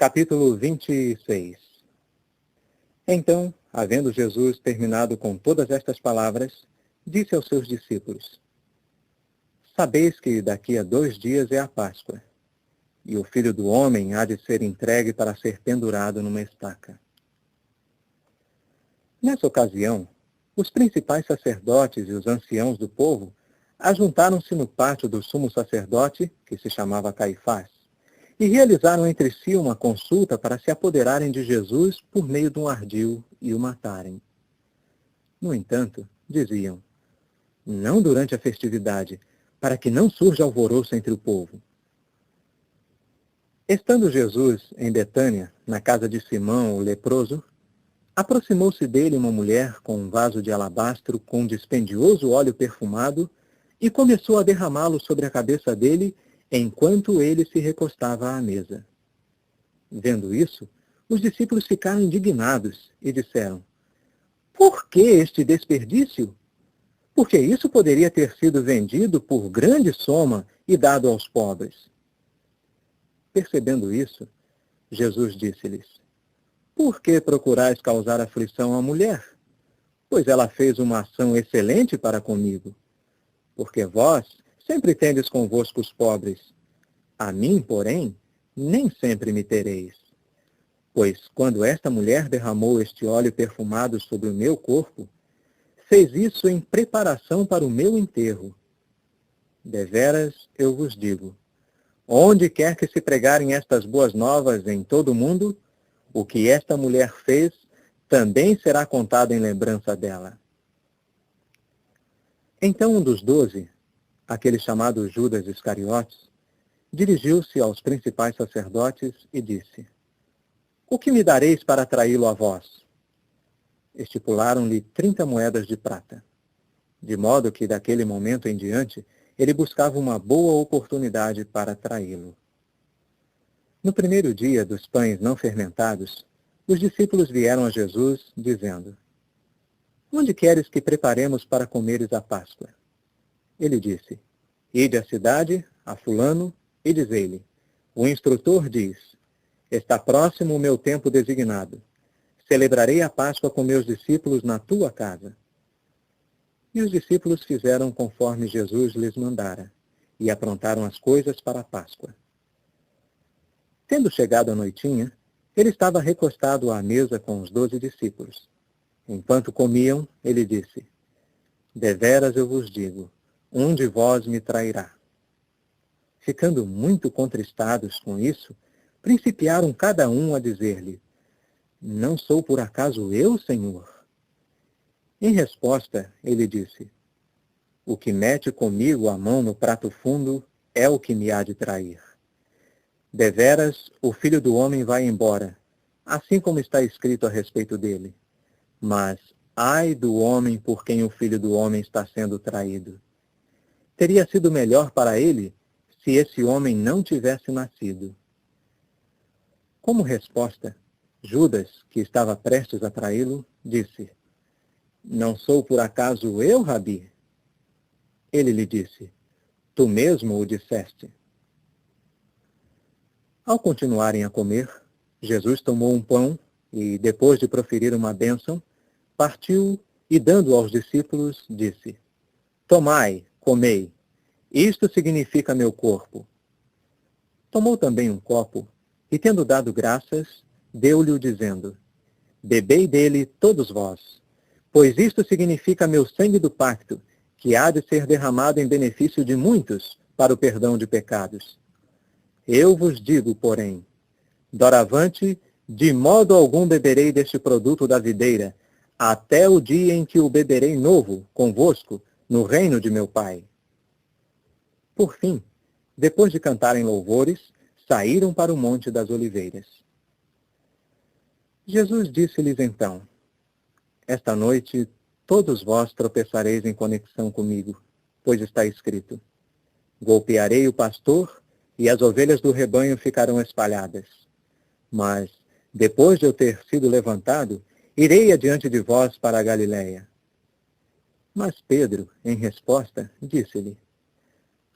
Capítulo 26. Então, havendo Jesus terminado com todas estas palavras, disse aos seus discípulos: Sabeis que daqui a 2 dias é a Páscoa, e o Filho do Homem há de ser entregue para ser pendurado numa estaca. Nessa ocasião, os principais sacerdotes e os anciãos do povo ajuntaram-se no pátio do sumo sacerdote, que se chamava Caifás, e realizaram entre si uma consulta para se apoderarem de Jesus por meio de um ardil e o matarem. No entanto, diziam: não durante a festividade, para que não surja alvoroço entre o povo. Estando Jesus em Betânia, na casa de Simão, o leproso, aproximou-se dele uma mulher com um vaso de alabastro com dispendioso óleo perfumado e começou a derramá-lo sobre a cabeça dele enquanto ele se recostava à mesa. Vendo isso, os discípulos ficaram indignados e disseram: Por que este desperdício? Porque isso poderia ter sido vendido por grande soma e dado aos pobres. Percebendo isso, Jesus disse-lhes: Por que procurais causar aflição à mulher? Pois ela fez uma ação excelente para comigo. Porque vós sempre tendes convosco os pobres. A mim, porém, nem sempre me tereis. Pois quando esta mulher derramou este óleo perfumado sobre o meu corpo, fez isso em preparação para o meu enterro. Deveras, eu vos digo, onde quer que se pregarem estas boas novas em todo o mundo, o que esta mulher fez também será contado em lembrança dela. Então um dos 12, aquele chamado Judas Iscariotes, dirigiu-se aos principais sacerdotes e disse: O que me dareis para traí-lo a vós? Estipularam-lhe 30 moedas de prata, de modo que daquele momento em diante ele buscava uma boa oportunidade para traí-lo. No primeiro dia dos pães não fermentados, os discípulos vieram a Jesus, dizendo: Onde queres que preparemos para comeres a Páscoa? Ele disse: Ide à cidade, a fulano, e dizei-lhe: O instrutor diz: Está próximo o meu tempo designado. Celebrarei a Páscoa com meus discípulos na tua casa. E os discípulos fizeram conforme Jesus lhes mandara, e aprontaram as coisas para a Páscoa. Tendo chegado a noitinha, ele estava recostado à mesa com os 12 discípulos. Enquanto comiam, ele disse: Deveras eu vos digo, um de vós me trairá. Ficando muito contristados com isso, principiaram cada um a dizer-lhe: Não sou por acaso eu, Senhor? Em resposta, ele disse: O que mete comigo a mão no prato fundo é o que me há de trair. Deveras, o Filho do Homem vai embora, assim como está escrito a respeito dele. Mas, ai do homem por quem o Filho do Homem está sendo traído. Teria sido melhor para ele se esse homem não tivesse nascido. Como resposta, Judas, que estava prestes a traí-lo, disse: Não sou por acaso eu, Rabi? Ele lhe disse: Tu mesmo o disseste. Ao continuarem a comer, Jesus tomou um pão e, depois de proferir uma bênção, partiu e, dando aos discípulos, disse: Tomai, comei, isto significa meu corpo. Tomou também um copo e, tendo dado graças, deu-lhe-o dizendo: Bebei dele todos vós, pois isto significa meu sangue do pacto, que há de ser derramado em benefício de muitos para o perdão de pecados. Eu vos digo, porém, doravante, de modo algum beberei deste produto da videira, até o dia em que o beberei novo, convosco, no reino de meu Pai. Por fim, depois de cantarem louvores, saíram para o Monte das Oliveiras. Jesus disse-lhes então: Esta noite todos vós tropeçareis em conexão comigo, pois está escrito: Golpearei o pastor e as ovelhas do rebanho ficarão espalhadas. Mas, depois de eu ter sido levantado, irei adiante de vós para a Galiléia. Mas Pedro, em resposta, disse-lhe: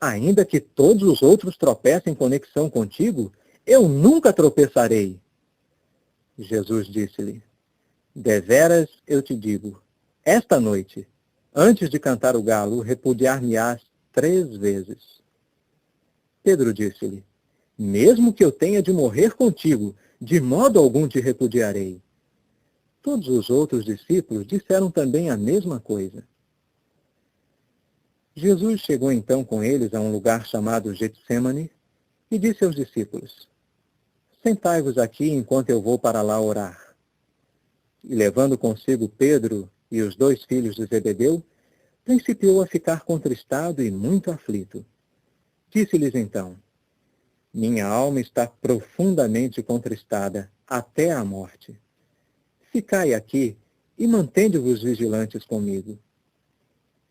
Ainda que todos os outros tropecem em conexão contigo, eu nunca tropeçarei. Jesus disse-lhe, deveras eu te digo, esta noite, antes de cantar o galo, repudiar-me-ás 3 vezes. Pedro disse-lhe, mesmo que eu tenha de morrer contigo, de modo algum te repudiarei. Todos os outros discípulos disseram também a mesma coisa. Jesus chegou então com eles a um lugar chamado Getsêmani e disse aos discípulos, sentai-vos aqui enquanto eu vou para lá orar. E levando consigo Pedro e os 2 filhos de Zebedeu, principiou a ficar contristado e muito aflito. Disse-lhes então, minha alma está profundamente contristada, até a morte. Ficai aqui e mantende-vos vigilantes comigo.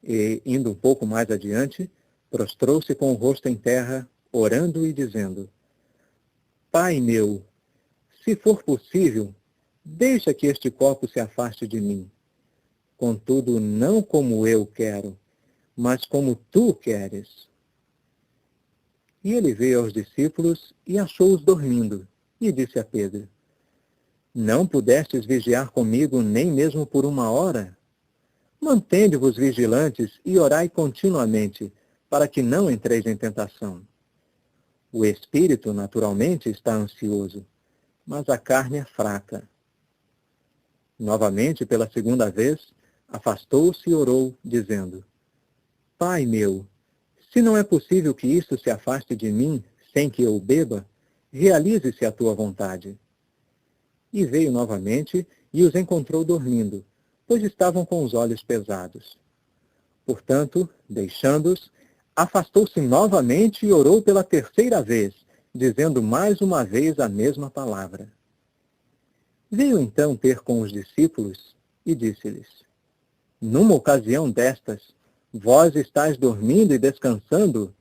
E, indo um pouco mais adiante, prostrou-se com o rosto em terra, orando e dizendo, Pai meu, se for possível, deixa que este copo se afaste de mim. Contudo, não como eu quero, mas como tu queres. E ele veio aos discípulos e achou-os dormindo, e disse a Pedro, não pudestes vigiar comigo nem mesmo por 1 hora? Mantende-vos vigilantes e orai continuamente, para que não entreis em tentação. O espírito, naturalmente, está ansioso, mas a carne é fraca. Novamente, pela 2ª vez, afastou-se e orou, dizendo, Pai meu, se não é possível que isto se afaste de mim, sem que eu beba, realize-se a tua vontade. E veio novamente e os encontrou dormindo, pois estavam com os olhos pesados. Portanto, deixando-os, afastou-se novamente e orou pela 3ª vez, dizendo mais uma vez a mesma palavra. Veio então ter com os discípulos e disse-lhes, numa ocasião destas, vós estáis dormindo e descansando?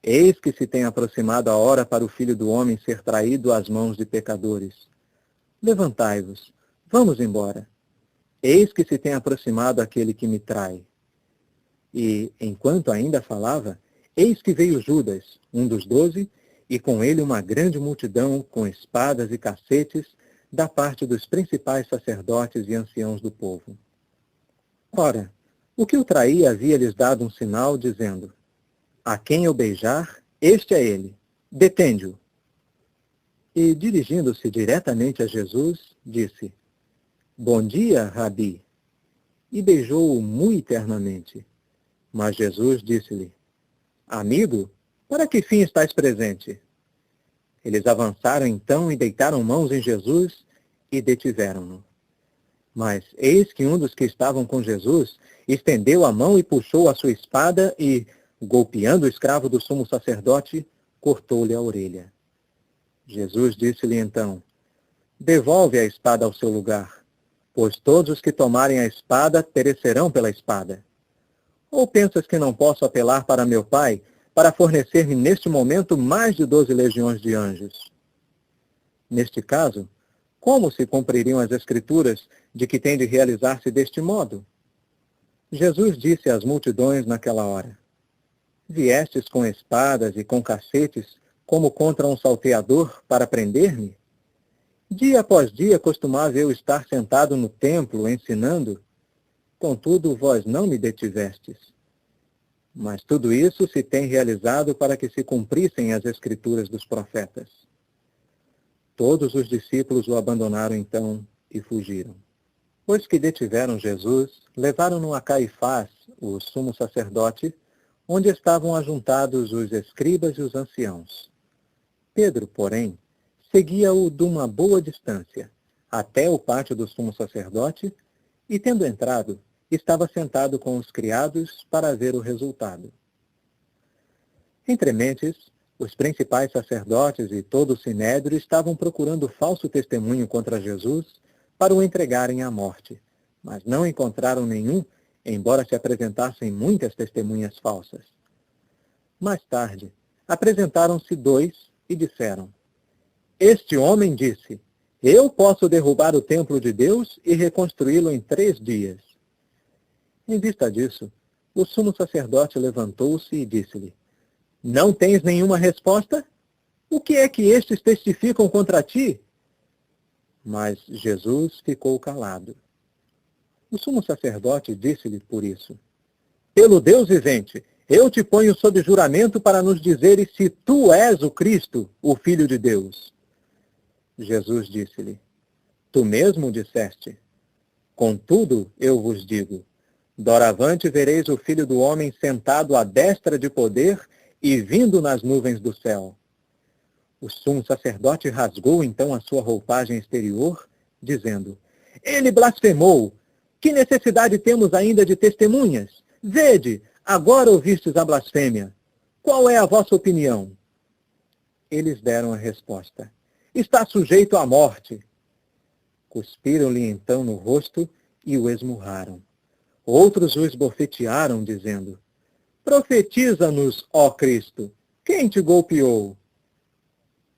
Eis que se tem aproximado a hora para o Filho do Homem ser traído às mãos de pecadores. Levantai-vos, vamos embora. Eis que se tem aproximado aquele que me trai. E, enquanto ainda falava, eis que veio Judas, um dos 12, e com ele uma grande multidão com espadas e cacetes, da parte dos principais sacerdotes e anciãos do povo. Ora, o que o traía havia-lhes dado um sinal, dizendo, a quem eu beijar, este é ele, detende-o. E, dirigindo-se diretamente a Jesus, disse, bom dia, Rabi, e beijou-o muito ternamente. Mas Jesus disse-lhe, amigo, para que fim estás presente? Eles avançaram então e deitaram mãos em Jesus e detiveram-no. Mas eis que um dos que estavam com Jesus estendeu a mão e puxou a sua espada e, golpeando o escravo do sumo sacerdote, cortou-lhe a orelha. Jesus disse-lhe então, devolve a espada ao seu lugar, pois todos os que tomarem a espada perecerão pela espada. Ou pensas que não posso apelar para meu Pai, para fornecer-me neste momento mais de 12 legiões de anjos? Neste caso, como se cumpririam as Escrituras de que tem de realizar-se deste modo? Jesus disse às multidões naquela hora, viestes com espadas e com cacetes, como contra um salteador, para prender-me? Dia após dia costumava eu estar sentado no templo, ensinando, contudo vós não me detivestes. Mas tudo isso se tem realizado para que se cumprissem as Escrituras dos profetas. Todos os discípulos o abandonaram então e fugiram. Pois que detiveram Jesus, levaram-no a Caifás, o sumo sacerdote, onde estavam ajuntados os escribas e os anciãos. Pedro, porém, seguia-o de uma boa distância, até o pátio do sumo sacerdote, e, tendo entrado, estava sentado com os criados para ver o resultado. Entrementes, os principais sacerdotes e todo o sinédrio estavam procurando falso testemunho contra Jesus para o entregarem à morte, mas não encontraram nenhum, embora se apresentassem muitas testemunhas falsas. Mais tarde, apresentaram-se 2 e disseram, este homem disse, eu posso derrubar o templo de Deus e reconstruí-lo em 3 dias. Em vista disso, o sumo sacerdote levantou-se e disse-lhe, não tens nenhuma resposta? O que é que estes testificam contra ti? Mas Jesus ficou calado. O sumo sacerdote disse-lhe por isso: Pelo Deus vivente, eu te ponho sob juramento para nos dizeres se tu és o Cristo, o Filho de Deus. Jesus disse-lhe: Tu mesmo disseste. Contudo, eu vos digo, doravante vereis o Filho do Homem sentado à destra de poder e vindo nas nuvens do céu. O sumo sacerdote rasgou então a sua roupagem exterior, dizendo: Ele blasfemou! Que necessidade temos ainda de testemunhas? Vede, agora ouvistes a blasfêmia. Qual é a vossa opinião? Eles deram a resposta: Está sujeito à morte. Cuspiram-lhe então no rosto e o esmurraram. Outros o esbofetearam, dizendo: Profetiza-nos, ó Cristo, quem te golpeou?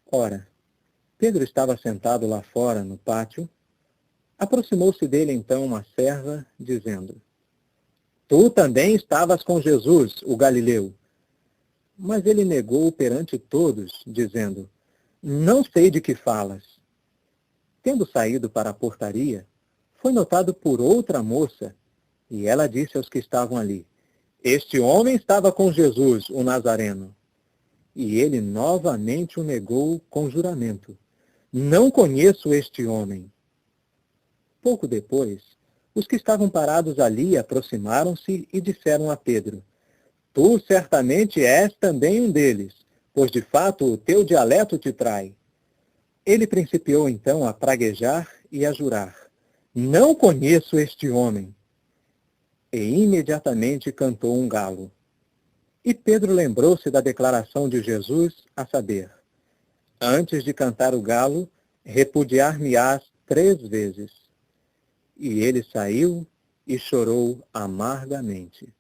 Ora, Pedro estava sentado lá fora, no pátio. Aproximou-se dele então uma serva, dizendo: Tu também estavas com Jesus, o Galileu. Mas ele negou perante todos, dizendo: Não sei de que falas. Tendo saído para a portaria, foi notado por outra moça, e ela disse aos que estavam ali: Este homem estava com Jesus, o Nazareno. E ele novamente o negou com juramento: Não conheço este homem. Pouco depois, os que estavam parados ali aproximaram-se e disseram a Pedro: Tu certamente és também um deles, pois de fato o teu dialeto te trai. Ele principiou então a praguejar e a jurar: Não conheço este homem. E imediatamente cantou um galo. E Pedro lembrou-se da declaração de Jesus, a saber: Antes de cantar o galo, repudiar-me-ás 3 vezes. E ele saiu e chorou amargamente.